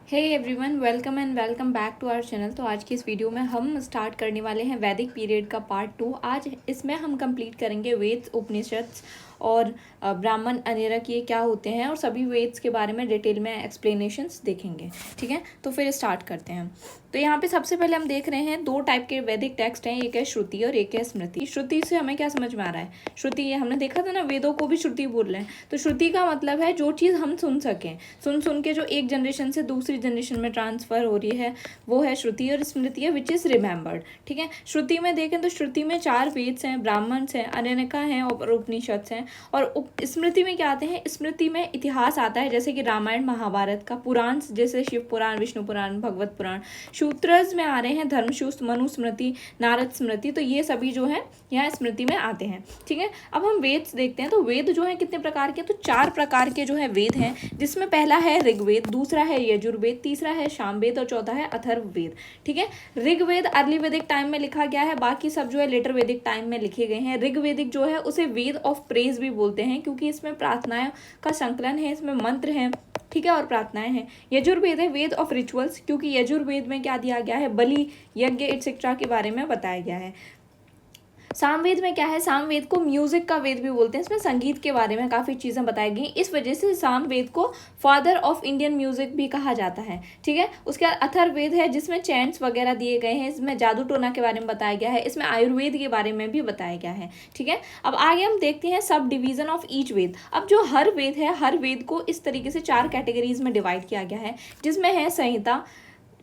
Hey everyone, welcome and welcome back to our channel. तो आज की इस वीडियो में हम स्टार्ट करने वाले हैं वैदिक पीरियड का पार्ट 2। आज इसमें हम कंप्लीट करेंगे वेद, उपनिषद और ब्राह्मण, अनेरक ये क्या होते हैं और सभी वेद्स के बारे में डिटेल में एक्सप्लेनेशंस देखेंगे। ठीक है, तो फिर स्टार्ट करते हैं। तो यहाँ पे सबसे पहले हम देख रहे हैं दो टाइप के वैदिक टेक्स्ट हैं, एक है श्रुति और एक है स्मृति। श्रुति से हमें क्या समझ में आ रहा है? श्रुति, ये हमने देखा था ना, वेदों को भी श्रुति बोल रहे हैं। तो श्रुति का मतलब है जो चीज़ हम सुन सकें, सुन के जो एक जनरेशन से दूसरी जनरेशन में ट्रांसफर हो रही है, वो है श्रुति। और स्मृति है विच इज़ रिमेंबर्ड। ठीक है, श्रुति में देखें तो श्रुति में 4 वेद्स हैं, ब्राह्मण्स हैं, अरण्यका हैं और उपनिषद हैं। और स्मृति में क्या आते हैं? स्मृति में इतिहास आता है, जैसे कि रामायण महाभारत का, पुराण जैसे शिव पुराण, विष्णु पुराण, भगवत पुराण। सूत्रज में आ रहे हैं धर्मसूत्र, मनुस्मृति, नारद स्मृति। तो ये सभी जो है यहाँ स्मृति में आते हैं। ठीक है, अब हम वेद देखते हैं। तो वेद जो है कितने प्रकार के? तो 4 प्रकार के जो है वेद हैं, जिसमें पहला है ऋग्वेद, दूसरा है यजुर्वेद, तीसरा है सामवेद और चौथा है अथर्ववेद। ठीक है, ऋग्वेद अर्ली वैदिक टाइम में लिखा गया है, बाकी सब जो है लेटर वैदिक टाइम में लिखे गए हैं। ऋग्वेदिक जो है उसे वेद ऑफ प्रेज भी बोलते हैं, क्योंकि इसमें प्रार्थनाएं का संकलन है, इसमें मंत्र हैं, ठीक है, और प्रार्थनाएं हैं। यजुर्वेद है वेद ऑफ रिचुअल्स, क्योंकि यजुर्वेद में क्या दिया गया है? बलि, यज्ञ एटसेट्रा के बारे में बताया गया है। सामवेद में क्या है? सामवेद को म्यूजिक का वेद भी बोलते हैं, इसमें संगीत के बारे में काफ़ी चीज़ें बताई गई, इस वजह से सामवेद को फादर ऑफ इंडियन म्यूजिक भी कहा जाता है। ठीक है, उसके बाद अथर्ववेद है, जिसमें चैंट्स वगैरह दिए गए हैं, इसमें जादू टोना के बारे में बताया गया है, इसमें आयुर्वेद के बारे में भी बताया गया है। ठीक है, अब आगे हम देखते हैं सब डिवीजन ऑफ ईच वेद। अब जो हर वेद है, हर वेद को इस तरीके से 4 कैटेगरीज में डिवाइड किया गया है, जिसमें है संहिता,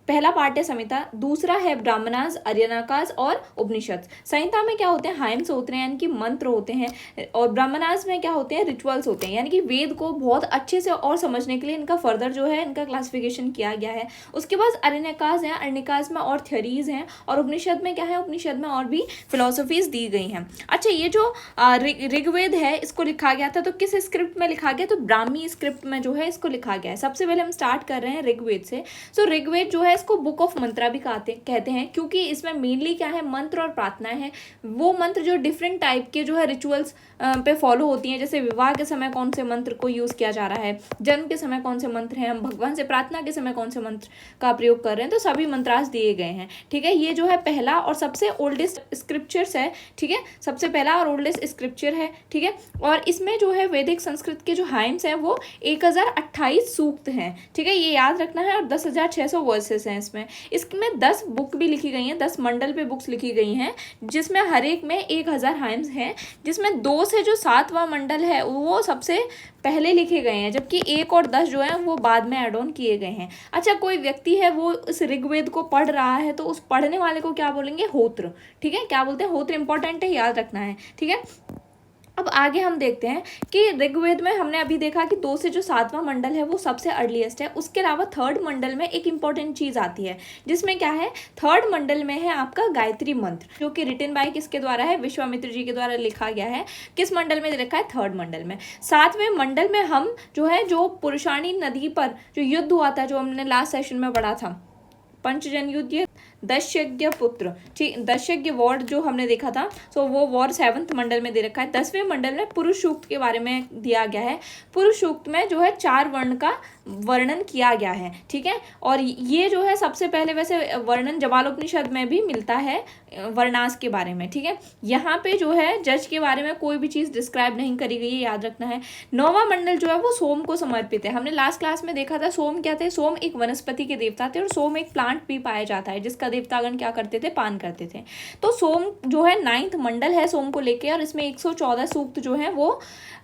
पहला पार्ट है संहिता, दूसरा है ब्राह्मणास, अरण्यकास और उपनिषद। संहिता में क्या होते हैं? हाइम्स होते हैं, यानी कि मंत्र होते हैं, और ब्राह्मणास में क्या होते हैं? रिचुअल्स होते हैं, यानी कि वेद को बहुत अच्छे से और समझने के लिए इनका फर्दर जो है इनका क्लासिफिकेशन किया गया है। उसके बाद अरण्यकास है, अरण्यकास में और थ्योरीज हैं, और उपनिषद में क्या है? उपनिषद में और भी फिलोसफीज दी गई हैं। अच्छा, ये जो ऋग्वेद है, इसको लिखा गया था तो किस स्क्रिप्ट में लिखा गया? तो ब्राह्मी स्क्रिप्ट में जो है इसको लिखा गया है। सबसे पहले हम स्टार्ट कर रहे हैं ऋग्वेद से। तो ऋग्वेद जो है इसको बुक ऑफ मंत्रा भी कहते हैं, क्योंकि इसमें मेनली क्या है? मंत्र और प्रार्थनाएं हैं। वो मंत्र जो डिफरेंट टाइप के जो है रिचुअल्स पे फॉलो होती हैं, जैसे विवाह के समय कौन से मंत्र को यूज किया जा रहा है, जन्म के समय कौन से मंत्र हैं, हम भगवान से प्रार्थना के समय कौन से मंत्र का प्रयोग कर रहे हैं, तो सभी मंत्रास दिए गए हैं। ठीक है, ये जो है पहला और सबसे ओल्डेस्ट स्क्रिप्चर्स है। ठीक है, सबसे पहला और ओल्डेस्ट स्क्रिप्चर है। ठीक है, और इसमें जो है वैदिक संस्कृत के जो हाइम्स हैं वो 1028 सूक्त हैं। ठीक है, ये याद रखना है, और 10,600 वर्सेस हैं इसमें 10 बुक भी लिखी गई हैं, 10 मंडल पे बुक्स लिखी गई हैं, जिसमें हर एक में 1000 हाइम्स हैं, जिसमें 2 से जो 7वां मंडल है वो सबसे पहले लिखे गए हैं, जबकि 1 और 10 जो है वो बाद में एड ऑन किए गए हैं। अच्छा, कोई व्यक्ति है वो इस ऋग्वेद को पढ़ रहा है, तो उस पढ़ने वाले को क्या बोलेंगे? होत्र। ठीक है, क्या बोलते हैं? होत्र। इंपॉर्टेंट है, याद रखना है। ठीक है, अब आगे हम देखते हैं कि ऋग्वेद में हमने अभी देखा कि 2 से जो 7वां मंडल है वो सबसे अर्लीस्ट है। उसके अलावा 3rd मंडल में एक इंपॉर्टेंट चीज आती है, जिसमें क्या है? 3rd मंडल में है आपका गायत्री मंत्र, जो कि रिटन बाय किसके द्वारा है? विश्वामित्र जी के द्वारा लिखा गया है। किस मंडल में लिखा है? 3rd मंडल में। 7वें मंडल में हम जो है, जो पुरुषाणी नदी पर जो युद्ध हुआ था, जो हमने लास्ट सेशन में पढ़ा था, पंचजन युद्ध, दशयज्ञ पुत्र, ठीक, दशयज्ञ वॉर जो हमने देखा था, सो वो वॉर 7th मंडल में दे रखा है। 10वें मंडल में पुरुष सूक्त के बारे में दिया गया है। पुरुष सूक्त में जो है 4 वर्ण का वर्णन किया गया है। ठीक है, और ये जो है सबसे पहले वैसे वर्णन जबालोपनिषद में भी मिलता है वर्णास के बारे में। ठीक है, यहाँ पे जो है जज के बारे में कोई भी चीज़ डिस्क्राइब नहीं करी गई है, याद रखना है। 9वां मंडल जो है वो सोम को समर्पित है। हमने लास्ट क्लास में देखा था सोम क्या थे? सोम एक वनस्पति के देवता थे, और सोम एक प्लांट भी पाया जाता है, जिसका देवतागण क्या करते थे? पान करते थे। तो सोम जो है 9th मंडल है सोम को लेके, और इसमें 114 सूक्त जो है वो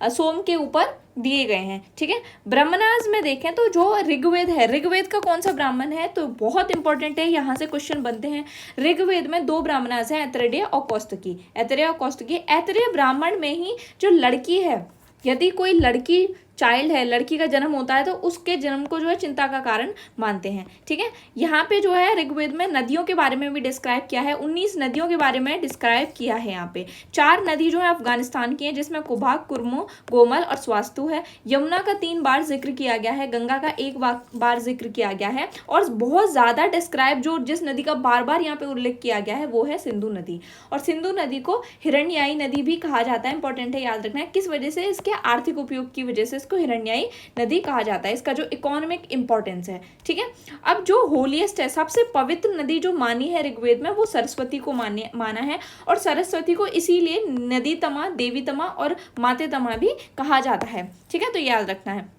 सोम के ऊपर दिए गए हैं। ठीक है, ब्राह्मणास में देखें तो जो ऋग्वेद है, ऋग्वेद का कौन सा ब्राह्मण है? तो बहुत इंपॉर्टेंट है, यहाँ से क्वेश्चन बनते हैं। ऋग्वेद में 2 ब्राह्मणास हैं, ऐतरेय और कौस्तुकी। ऐतरेय और कौस्तुकी। ऐतरेय ब्राह्मण में ही जो लड़की है, यदि कोई लड़की चाइल्ड है, लड़की का जन्म होता है, तो उसके जन्म को जो है चिंता का कारण मानते हैं। ठीक है, यहाँ पे जो है ऋग्वेद में नदियों के बारे में भी डिस्क्राइब किया है, 19 नदियों के बारे में डिस्क्राइब किया है। यहाँ पे 4 नदी जो है अफगानिस्तान की है, जिसमें कुभाक, कुर्मो, गोमल और स्वास्तु है। यमुना का 3 बार जिक्र किया गया है, गंगा का 1 बार जिक्र किया गया है, और बहुत ज्यादा डिस्क्राइब जो जिस नदी का बार बार यहाँ पे उल्लेख किया गया है वो है सिंधु नदी। और सिंधु नदी को हिरण्याई नदी भी कहा जाता है। इंपॉर्टेंट है, याद रखना है। किस वजह से? इसके आर्थिक उपयोग की वजह से इसको हिरण्याई नदी कहा जाता है, इसका जो इकोनॉमिक इंपॉर्टेंस है। ठीक है, अब जो होलीएस्ट है, सबसे पवित्र नदी जो मानी है ऋग्वेद में, वो सरस्वती को माना है, और सरस्वती को इसीलिए नदी तमा, देवी तमा और माते तमा भी कहा जाता है। ठीक है, तो याद रखना है।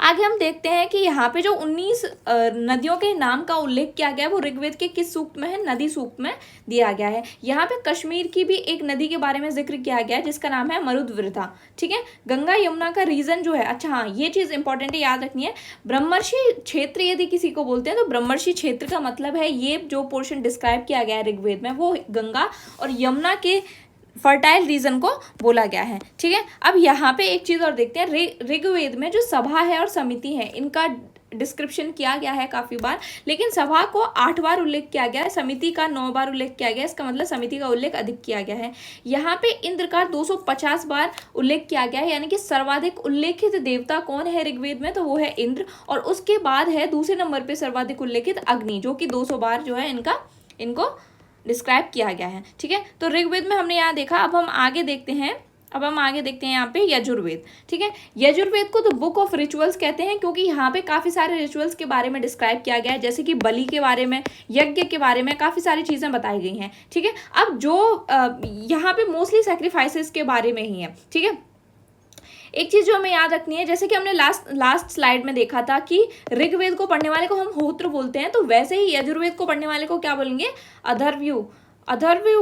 आगे हम देखते हैं कि यहाँ पे जो 19 नदियों के नाम का उल्लेख किया गया है वो ऋग्वेद के किस सूक्त में है, नदी सूक्त में दिया गया है। यहाँ पे कश्मीर की भी एक नदी के बारे में जिक्र किया गया है जिसका नाम है मरुद्वृथा। ठीक है, गंगा यमुना का रीजन जो है, अच्छा हाँ ये चीज़ इंपॉर्टेंट है, याद रखनी है। ब्रह्मर्षि क्षेत्र यदि किसी को बोलते हैं तो ब्रह्मर्षि क्षेत्र का मतलब है ये जो पोर्शन डिस्क्राइब किया गया है ऋग्वेद में वो गंगा और यमुना के फर्टाइल रीजन को बोला गया है। ठीक है, अब यहाँ पे एक चीज़ और देखते हैं, ऋग्वेद में जो सभा है और समिति है इनका डिस्क्रिप्शन किया गया है काफ़ी बार, लेकिन सभा को 8 बार उल्लेख किया गया है, समिति का 9 बार उल्लेख किया गया है। इसका मतलब समिति का उल्लेख अधिक किया गया है। यहाँ पे इंद्र का 250 बार उल्लेख किया गया है, यानी कि सर्वाधिक उल्लेखित देवता कौन है ऋग्वेद में, तो वो है इंद्र, और उसके बाद है दूसरे नंबर पर सर्वाधिक उल्लेखित अग्नि, जो कि 200 बार जो है इनको डिस्क्राइब किया गया है। ठीक है, तो ऋग्वेद में हमने यहाँ देखा। अब हम आगे देखते हैं यहाँ पे यजुर्वेद। ठीक है, यजुर्वेद को तो बुक ऑफ रिचुअल्स कहते हैं क्योंकि यहाँ पे काफ़ी सारे रिचुअल्स के बारे में डिस्क्राइब किया गया है, जैसे कि बलि के बारे में, यज्ञ के बारे में काफ़ी सारी चीज़ें बताई गई हैं। ठीक है, अब जो यहाँ पे मोस्टली सैक्रिफाइसेस के बारे में ही है। ठीक है, एक चीज़ जो हमें याद रखनी है, जैसे कि हमने लास्ट स्लाइड में देखा था कि ऋग्वेद को पढ़ने वाले को हम होत्र बोलते हैं, तो वैसे ही यजुर्वेद को पढ़ने वाले को क्या बोलेंगे, अथर्वयु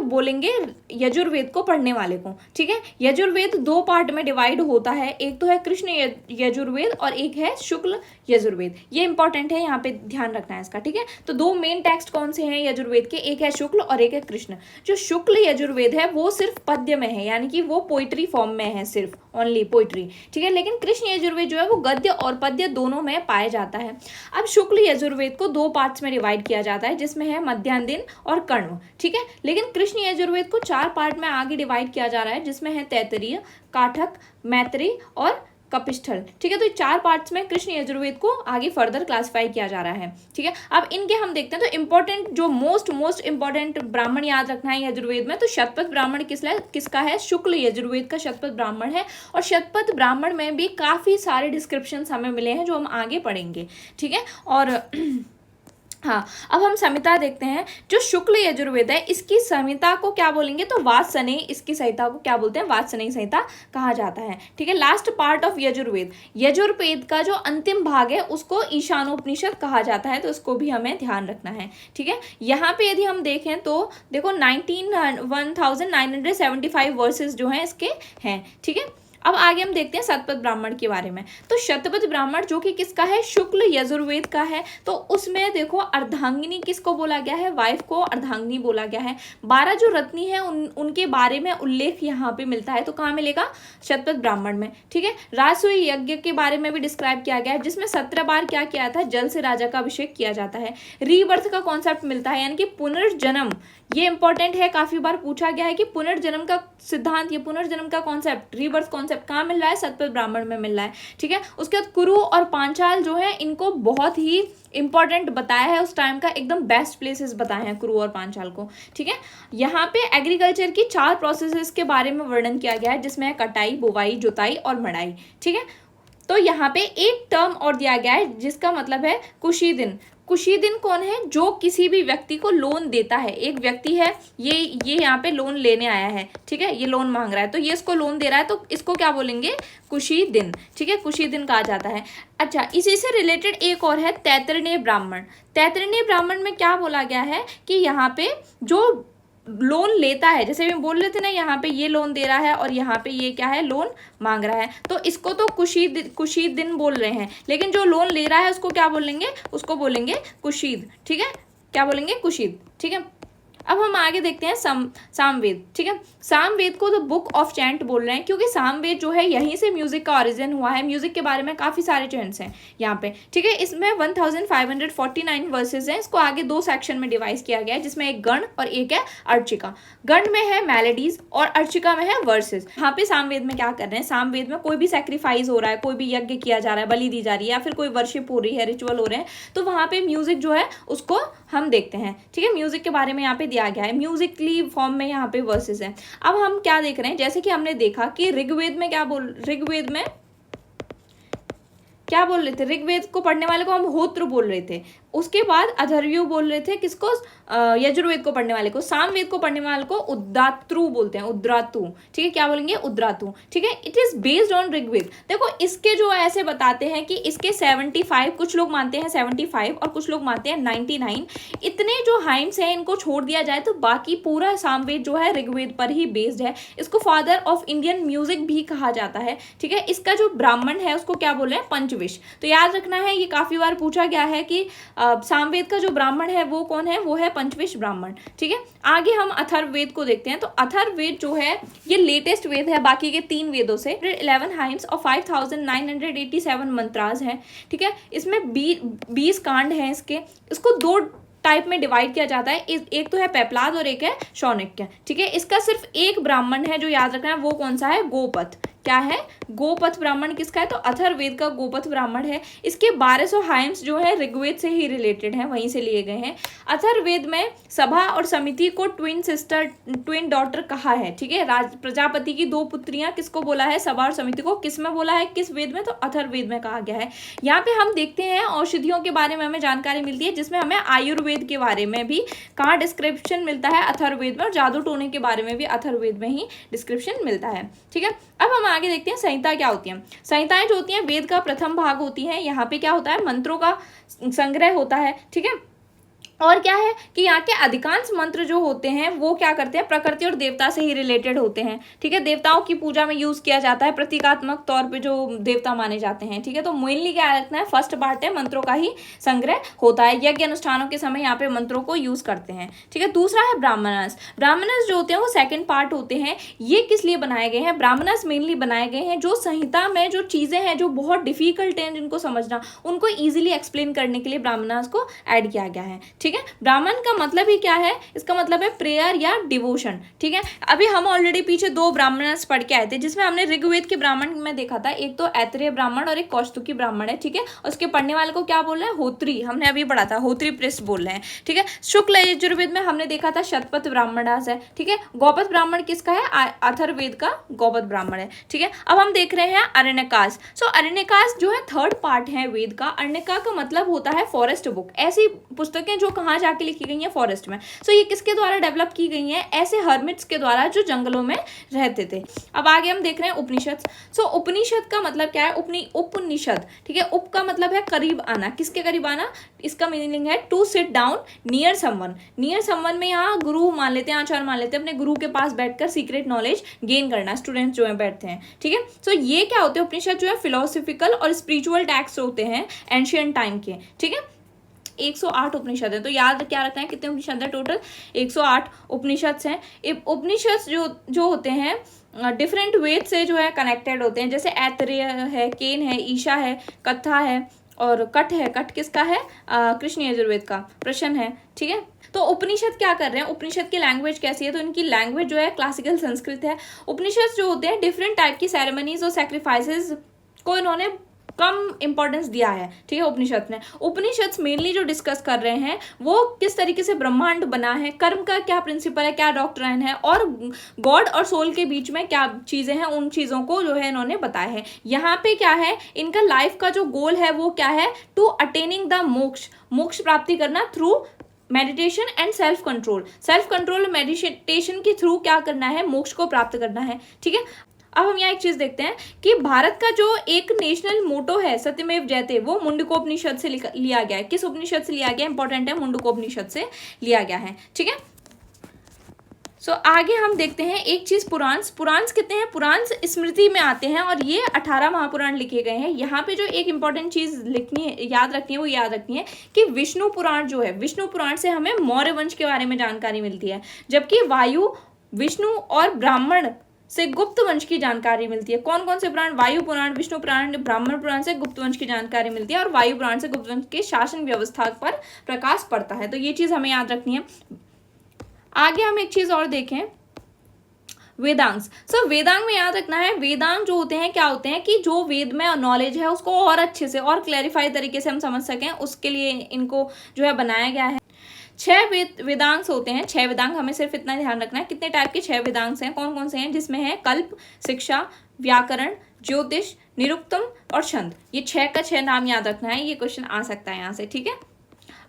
बोलेंगे यजुर्वेद को पढ़ने वाले को। ठीक है, यजुर्वेद 2 पार्ट में डिवाइड होता है, एक तो है कृष्ण यजुर्वेद और एक है शुक्ल यजुर्वेद। ये इंपॉर्टेंट है, यहाँ पे ध्यान रखना है इसका। ठीक है, तो 2 मेन टेक्स्ट कौन से हैं यजुर्वेद के, एक है शुक्ल और एक है कृष्ण। जो शुक्ल यजुर्वेद है वो सिर्फ पद्य में है, यानी कि वो पोइट्री फॉर्म में है, सिर्फ ओनली पोइट्री। ठीक है, लेकिन कृष्ण यजुर्वेद जो है वो गद्य और पद्य दोनों में पाया जाता है। अब शुक्ल यजुर्वेद को 2 पार्ट्स में डिवाइड किया जाता है, जिसमें है मध्याह्न दिन और कण्व। ठीक है, लेकिन कृष्ण यजुर्वेद को 4 पार्ट में आगे डिवाइड किया जा रहा है, जिसमें है तैत्तिरीय, काठक, मैत्री और कपिस्थल। ठीक है, तो 4 पार्ट्स में कृष्ण यजुर्वेद को आगे फर्दर क्लासिफाई किया जा रहा है। ठीक है, अब इनके हम देखते हैं, तो इंपॉर्टेंट जो मोस्ट इंपॉर्टेंट ब्राह्मण याद रखना है यजुर्वेद में, तो शतपथ ब्राह्मण किसका है, शुक्ल यजुर्वेद का शतपथ ब्राह्मण है, और शतपथ ब्राह्मण में भी काफ़ी सारे डिस्क्रिप्शन हमें मिले हैं जो हम आगे पढ़ेंगे। ठीक है, और हाँ, अब हम संहिता देखते हैं। जो शुक्ल यजुर्वेद है इसकी संहिता को क्या बोलेंगे, तो वात्स्यनेयी, इसकी संहिता को क्या बोलते हैं, वात्स्यनेयी संहिता कहा जाता है। ठीक है, लास्ट पार्ट ऑफ यजुर्वेद का जो अंतिम भाग है उसको ईशानोपनिषद कहा जाता है, तो इसको भी हमें ध्यान रखना है। ठीक है, यहाँ पे यदि हम देखें तो देखो 1975 वर्सेस जो हैं इसके हैं। ठीक है, अब आगे हम देखते हैं शतपथ ब्राह्मण के बारे में। तो शतपथ ब्राह्मण जो कि किसका है, शुक्ल यजुर्वेद का है, तो उसमें देखो अर्धांगिनी किसको बोला गया है, वाइफ को अर्धांगिनी बोला गया है। 12 जो रत्नी है उनके बारे में उल्लेख यहाँ पे मिलता है, तो कहाँ मिलेगा, शतपथ ब्राह्मण में। ठीक है, राजसूय यज्ञ के बारे में भी डिस्क्राइब किया गया है, जिसमें 17 बार क्या किया था, जल से राजा का अभिषेक किया जाता है। रीबर्थ का कॉन्सेप्ट मिलता है, यानी कि पुनर्जन्म, ये इंपॉर्टेंट है, काफी बार पूछा गया है कि पुनर्जन्म का सिद्धांत, ये पुनर्जन्म का कॉन्सेप्ट, रीबर्थ कॉन्सेप्ट कहाँ मिल रहा है, शतपथ ब्राह्मण में मिल रहा है। ठीक है, उसके बाद कुरु और पांचाल जो है इनको बहुत ही इंपॉर्टेंट बताया है, उस टाइम का एकदम बेस्ट प्लेसेस बताए हैं कुरु और पांचाल को। ठीक है, यहाँ पे एग्रीकल्चर की 4 प्रोसेसेस के बारे में वर्णन किया गया है, जिसमें है कटाई, बुवाई, जुताई और मड़ाई। ठीक है, तो यहाँ पे एक टर्म और दिया गया है जिसका मतलब है कुशीदिन। कुशीदिन कौन है, जो किसी भी व्यक्ति को लोन देता है। एक व्यक्ति है, ये यहाँ पे लोन लेने आया है, ठीक है, ये लोन मांग रहा है, तो ये इसको लोन दे रहा है, तो इसको क्या बोलेंगे, कुशीदिन। ठीक है, कुशीदिन कहा जाता है। अच्छा, इसी से रिलेटेड एक और है तैत्तिरीय ब्राह्मण। तैत्तिरीय ब्राह्मण में क्या बोला गया है कि यहाँ पे जो लोन लेता है, जैसे हम बोल रहे थे ना, यहाँ पे ये लोन दे रहा है और यहाँ पे ये क्या है, लोन मांग रहा है, तो इसको तो कुशीदिन बोल रहे हैं, लेकिन जो लोन ले रहा है उसको क्या बोलेंगे, उसको बोलेंगे कुशीद। ठीक है, क्या बोलेंगे, कुशीद। ठीक है, अब हम आगे देखते हैं सामवेद। ठीक है, सामवेद को तो बुक ऑफ चैंट बोल रहे हैं क्योंकि सामवेद जो है यहीं से म्यूजिक का ओरिजिन हुआ है। म्यूजिक के बारे में काफ़ी सारे चैंट्स हैं यहाँ पे। ठीक है, इसमें 1549 वर्सेज हैं। इसको आगे 2 सेक्शन में डिवाइड किया गया है, जिसमें एक गण और एक है अर्चिका। गण में है मेलेडीज और अर्चिका में है वर्सेज। यहाँ पे सामवेद में क्या कर रहे हैं, सामवेद में कोई भी सेक्रीफाइस हो रहा है, कोई भी यज्ञ किया जा रहा है, बलि दी जा रही है, या फिर कोई वर्शिप हो रही है, रिचुअल हो रहे हैं, तो वहाँ पे म्यूजिक जो है उसको हम देखते हैं। ठीक है, म्यूजिक के बारे में यहाँ पे दिया गया है, म्यूजिकली फॉर्म में यहाँ पे वर्सेस हैं। अब हम क्या देख रहे हैं, जैसे कि हमने देखा कि ऋग्वेद में क्या बोल रहे थे, ऋग्वेद को पढ़ने वाले को हम होत्र बोल रहे थे। उसके बाद अथर्ववेद बोल रहे थे किसको, यजुर्वेद को पढ़ने वाले को। सामवेद को पढ़ने वाले को उद्रातु बोलते हैं, उद्रातु, ठीक है, क्या बोलेंगे, उद्रातु, ठीक है। It is based on Rigveda. देखो इसके जो ऐसे बताते हैं कि इसके 75, कुछ लोग मानते हैं 75 और कुछ लोग मानते हैं 99, इतने जो हाइम्स हैं इनको छोड़ दिया जाए तो बाकी पूरा सामवेद जो है ऋग्वेद पर ही बेस्ड है। इसको फादर ऑफ इंडियन म्यूजिक भी कहा जाता है, ठीक है। इसका जो ब्राह्मण है उसको क्या बोले हैं, पंचविश। तो याद रखना है, ये काफी बार पूछा गया है कि सामवेद का जो ब्राह्मण है वो कौन है, वो है पंचविश ब्राह्मण, ठीक है। आगे हम अथर्ववेद को देखते हैं। तो अथर्ववेद जो है ये लेटेस्ट वेद है बाकी के 3 वेदों से। 11 हाइम्स और 5987 मंत्रास हैं, ठीक है। इसमें 20 कांड हैं इसके। इसको 2 टाइप में डिवाइड किया जाता है, एक तो है पेपलाद और एक है शौनक्य, ठीक है। इसका सिर्फ एक ब्राह्मण है जो याद रखना है, वो कौन सा है, गोपथ। क्या है, गोपथ ब्राह्मण किसका है, तो अथर्ववेद का गोपथ ब्राह्मण है। इसके 1200 हाइम्स जो है ऋग्वेद से ही रिलेटेड हैं, वहीं से लिए गए हैं। अथर्ववेद में सभा और समिति को ट्विन डॉटर कहा है, ठीक है। प्रजापति की 2 पुत्रियां किसको बोला है, सभा और समिति को। किस में बोला है, किस वेद में, तो अथर्ववेद में कहा गया है। यहाँ पे हम देखते हैं औषधियों के बारे में हमें जानकारी मिलती है, जिसमें हमें आयुर्वेद के बारे में भी कहाँ डिस्क्रिप्शन मिलता है, अथर्ववेद में। और जादू टोने के बारे में भी अथर्ववेद में ही डिस्क्रिप्शन मिलता है, ठीक है। अब हम आगे देखते हैं संहिता क्या होती है। संहिताएं जो होती हैं वेद का प्रथम भाग होती है। यहाँ पे क्या होता है, मंत्रों का संग्रह होता है, ठीक है। और क्या है कि यहाँ के अधिकांश मंत्र जो होते हैं वो क्या करते हैं, प्रकृति और देवता से ही रिलेटेड होते हैं, ठीक है। देवताओं की पूजा में यूज किया जाता है, प्रतीकात्मक तौर पे जो देवता माने जाते हैं, ठीक है। तो मेनली क्या रखना है, फर्स्ट पार्ट है मंत्रों का ही संग्रह होता है। यज्ञ अनुष्ठानों के समय यहाँ पे मंत्रों को यूज करते हैं, ठीक है। दूसरा है ब्राह्मणस। ब्राह्मणस जो होते हैं वो सेकेंड पार्ट होते हैं। ये किस लिए बनाए गए हैं, ब्राह्मणस मेनली बनाए गए हैं जो संहिता में जो चीजें हैं जो बहुत डिफिकल्ट हैं जिनको समझना, उनको ईजिली एक्सप्लेन करने के लिए ब्राह्मणस को ऐड किया गया है, ठीक है। ब्राह्मण का मतलब ही क्या है, इसका मतलब है प्रेयर या डिवोशन, ठीक है। अभी हम ऑलरेडी पीछे 2 ब्राह्मण पढ़ के आए थे, जिसमें हमने ऋग्वेद के ब्राह्मण में देखा था, एक तो ऐत्रेय ब्राह्मण और एक कौस्तुकी ब्राह्मण है, ठीक है। उसके पढ़ने वाले को क्या बोल रहे हैं, होत्री, हमने अभी पढ़ा था, होत्री पृष्ठ बोल रहे हैं, ठीक है। शुक्ल यजुर्वेद में हमने देखा था शतपथ ब्राह्मणास है, ठीक है। गौपथ ब्राह्मण किसका है, अथर्ववेद का गौपथ ब्राह्मण है, ठीक है। अब हम देख रहे हैं अरण्यकाश। सो अरण्यकाश जो है 3rd पार्ट है वेद का। अरण्यका का मतलब होता है फॉरेस्ट बुक, ऐसी पुस्तकें जो कहाँ जाके लिखी गई हैं, फॉरेस्ट में। सो ये किसके द्वारा डेवलप की गई हैं, ऐसे हर्मिट्स के द्वारा जो जंगलों में रहते थे। अब आगे हम देख रहे हैं उपनिषद। सो उपनिषद का मतलब क्या है, उपनिषद, ठीक है। उप का मतलब है करीब आना, किसके करीब आना, इसका मीनिंग है to sit down near someone. Near someone में यहाँ गुरु मान लेते हैं, आचार्य मान लेते हैं, अपने गुरु के पास बैठकर सीक्रेट नॉलेज गेन करना, स्टूडेंट्स जो है बैठते हैं, ठीक है। सो ये क्या होते हैं, उपनिषद जो है फिलोसफिकल और स्पिरिचुअल टेक्स्ट होते हैं एंशियंट टाइम के, ठीक है। 108 उपनिषद है। तो याद क्या रखना है, कितने उपनिषद है टोटल, 108 उपनिषद हैं। उपनिषद जो होते हैं डिफरेंट वेद से जो है कनेक्टेड होते हैं, जैसे ऐतरेय है, केन है, ईशा है, कथा है और कठ है। कठ किसका है, कृष्ण यजुर्वेद का, प्रश्न है, ठीक है। तो उपनिषद क्या कर रहे हैं, उपनिषद की लैंग्वेज कैसी है, तो इनकी लैंग्वेज जो है क्लासिकल संस्कृत है। उपनिषद जो होते हैं डिफरेंट टाइप की सेरेमनीज और सैक्रिफाइसेस को इन्होंने कम इंपॉर्टेंस दिया है, ठीक है। उपनिषद ने, उपनिषद मेनली जो डिस्कस कर रहे हैं वो किस तरीके से ब्रह्मांड बना है, कर्म का क्या प्रिंसिपल है, क्या डॉक्ट्राइन है, और गॉड और सोल के बीच में क्या चीजें हैं, उन चीजों को जो है इन्होंने बताया है। यहाँ पे क्या है, इनका लाइफ का जो गोल है वो क्या है, टू अटेनिंग द मोक्ष, मोक्ष प्राप्ति करना through meditation and self control meditation के थ्रू क्या करना है, मोक्ष को प्राप्त करना है, ठीक है। अब हम यहाँ एक चीज देखते हैं कि भारत का जो एक नेशनल मोटो है सत्यमेव जयते, वो मुंडकोपनिषद से लिया गया है। किस उपनिषद से लिया गया, इंपॉर्टेंट है, मुंडकोपनिषद से लिया गया है, ठीक है। सो आगे हम देखते हैं एक चीज, पुराण कितने हैं, पुराण स्मृति में आते हैं और ये 18 महापुराण लिखे गए हैं। यहाँ पे जो एक इंपॉर्टेंट चीज लिखनी है, याद रखनी है, वो याद रखनी है कि विष्णु पुराण जो है, विष्णु पुराण से हमें मौर्य वंश के बारे में जानकारी मिलती है, जबकि वायु, विष्णु और ब्राह्मण से गुप्त वंश की जानकारी मिलती है। कौन कौन से पुराण, वायु पुराण, विष्णु पुराण, ब्राह्मण पुराण से गुप्त वंश की जानकारी मिलती है और वायु पुराण से गुप्त वंश के शासन व्यवस्था पर प्रकाश पड़ता है। तो ये चीज हमें याद रखनी है। आगे हम एक चीज और देखें, वेदांग। सो वेदांग में याद रखना है, वेदांग जो होते हैं क्या होते हैं कि जो वेद में नॉलेज है उसको और अच्छे से और क्लैरिफाई तरीके से हम समझ सकें, उसके लिए इनको जो है बनाया गया है। 6 वेदांग होते हैं, 6 वेदांग, हमें सिर्फ इतना ध्यान रखना है कितने टाइप के 6 वेदांग हैं, कौन कौन से हैं, जिसमें है कल्प, शिक्षा, व्याकरण, ज्योतिष, निरुक्तम और छंद। ये 6 का 6 नाम याद रखना है, ये क्वेश्चन आ सकता है यहाँ से, ठीक है।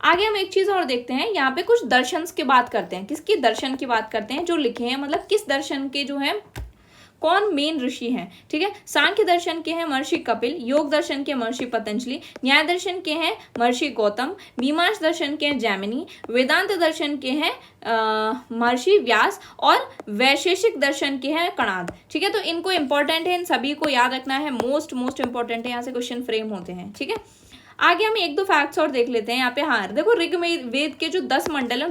आगे हम एक चीज और देखते हैं, यहाँ पे कुछ दर्शन की बात करते हैं। किसकी दर्शन की बात करते हैं? जो लिखे हैं, मतलब किस दर्शन के जो है कौन मेन ऋषि हैं, ठीक है। सांख्य दर्शन के हैं महर्षि कपिल, योग दर्शन के महर्षि पतंजलि, न्याय दर्शन के हैं महर्षि गौतम, मीमांस दर्शन के हैं जैमिनी, वेदांत दर्शन के हैं महर्षि व्यास और वैशेषिक दर्शन के हैं कणाद, ठीक है। तो इनको इंपॉर्टेंट है, इन सभी को याद रखना है, मोस्ट इंपॉर्टेंट है, यहाँ से क्वेश्चन फ्रेम होते हैं, ठीक है। आगे हम 1-2 फैक्ट्स और देख लेते हैं यहाँ पे। हाँ देखो, ऋग्वेद के जो 10 मंडल है,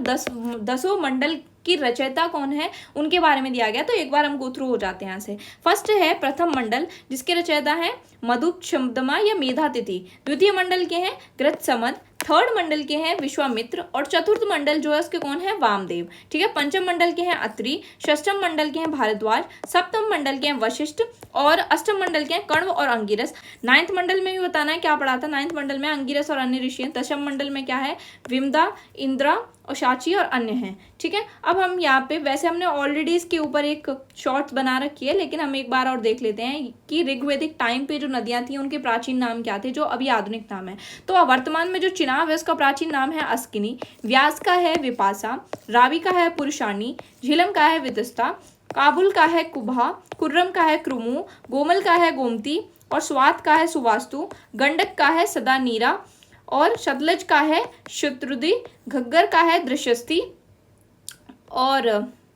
10 मंडल की रचयिता कौन है उनके बारे में दिया गया, तो एक बार हम गो थ्रू हो जाते हैं यहाँ से। फर्स्ट है प्रथम मंडल, जिसके रचयिता है मधुक्षमदमा या मेधातिथि। द्वितीय मंडल के हैं गृत्समद, थर्ड मंडल के हैं विश्वामित्र और चतुर्थ मंडल जो है उसके कौन है? वामदेव, ठीक है। पंचम मंडल के हैं अत्रि, षष्ठम मंडल के हैं भारद्वाज, सप्तम मंडल के हैं वशिष्ठ और अष्टम मंडल के हैं कण्व और अंगिरस। 9th मंडल में भी बताना है क्या पढ़ा था। 9th मंडल में अंगिरस और अन्य ऋषि हैं। 10th मंडल में क्या है? विमदा, इंद्रा और शाची और अन्य हैं, ठीक है। अब हम यहाँ पे, वैसे हमने ऑलरेडी इसके ऊपर एक शॉर्ट्स बना रखी है, लेकिन हम एक बार और देख लेते हैं कि ऋग्वैदिक टाइम पे जो नदियां थी उनके प्राचीन नाम क्या थे, जो अभी आधुनिक नाम है। तो वर्तमान में जो चिनाब है उसका प्राचीन नाम है अस्किनी, व्यास का है विपासा, रावी का है पुरुषानी, झिलम का है वितस्ता, काबुल का है कुबा, कुर्रम का है क्रुमु, गोमल का है गोमती और स्वात का है सुवास्तु, गंडक का है सदानीरा और सतलज का है शत्रुदी, घग्गर का है दृश्यस्ती और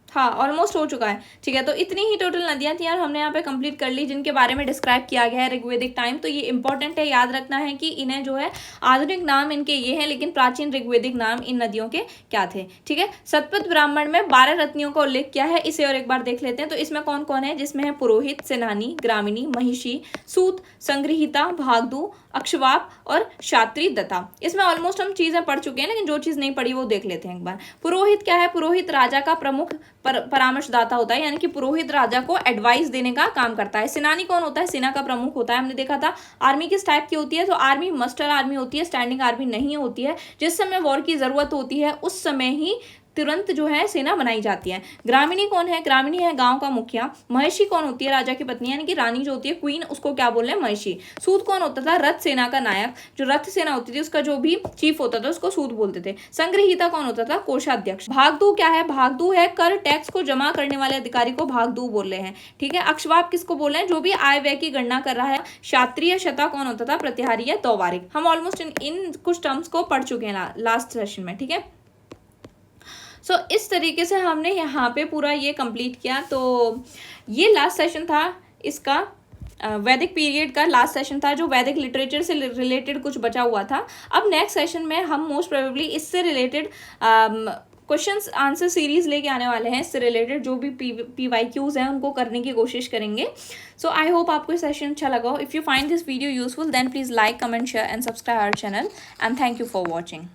हाँ ऑलमोस्ट हो चुका है, ठीक है। तो इतनी ही टोटल नदियां थी और हमने यहाँ पे कंप्लीट कर ली, जिनके बारे में डिस्क्राइब किया गया है ऋग्वैदिक टाइम। तो ये इंपॉर्टेंट है, याद रखना है कि इन्हें जो है आधुनिक नाम इनके ये हैं, लेकिन प्राचीन ऋग्वैदिक नाम इन नदियों के क्या थे, ठीक है। शतपथ ब्राह्मण में 12 रत्नियों का उल्लेख किया है, इसे और एक बार देख लेते हैं। तो इसमें कौन कौन है? जिसमें है पुरोहित, सेनानी, ग्रामिणी, महिषी, सूत, संग्रहिता, भागदू, अक्षवाप और क्षात्री दत्ता। इसमें ऑलमोस्ट हम चीजें पढ़ चुके हैं, लेकिन जो चीज नहीं पढ़ी वो देख लेते हैं एक बार। पुरोहित क्या है? पुरोहित राजा का प्रमुख परामर्शदाता होता है, यानी कि पुरोहित राजा को एडवाइस देने का काम करता है। सेनानी कौन होता है? सेना का प्रमुख होता है, हमने देखा था। आर्मी किस टाइप की होती है? तो आर्मी मस्टर आर्मी होती है, स्टैंडिंग आर्मी नहीं होती है। जिस समय वॉर की जरूरत होती है उस समय ही तुरंत जो है सेना बनाई जाती है। ग्रामीणी कौन है? ग्रामीणी है गांव का मुखिया। महिषी कौन होती है? राजा की पत्नी, यानी कि रानी जो होती है, क्वीन, उसको क्या बोल रहे हैं? महिषी। सूत कौन होता था? रथ सेना का नायक। जो रथ सेना होती थी उसका जो भी चीफ होता था उसको सूत बोलते थे। संग्रहिता कौन होता था? कोषाध्यक्ष। भागदू क्या है? भागदू है कर टैक्स को जमा करने वाले अधिकारी को भागदू बोल रहे हैं, ठीक है। अक्षवाप किसको बोल रहे हैं? जो भी आय व्यय की गणना कर रहा है। क्षात्रीय शता कौन होता था? प्रतिहारी या तौवारिक। हम ऑलमोस्ट इन कुछ टर्म्स को पढ़ चुके हैं लास्ट सेशन में, ठीक है। सो इस तरीके से हमने यहाँ पे पूरा ये कंप्लीट किया। तो ये लास्ट सेशन था इसका, वैदिक पीरियड का लास्ट सेशन था, जो वैदिक लिटरेचर से रिलेटेड कुछ बचा हुआ था। अब नेक्स्ट सेशन में हम मोस्ट प्रोबेबली इससे रिलेटेड क्वेश्चंस आंसर सीरीज लेके आने वाले हैं। इससे रिलेटेड जो भी PYQs हैं उनको करने की कोशिश करेंगे। सो आई होप आपको ये सेशन अच्छा लगा हो। If you find this video useful then please like, comment, share and subscribe our channel and thank you for watching.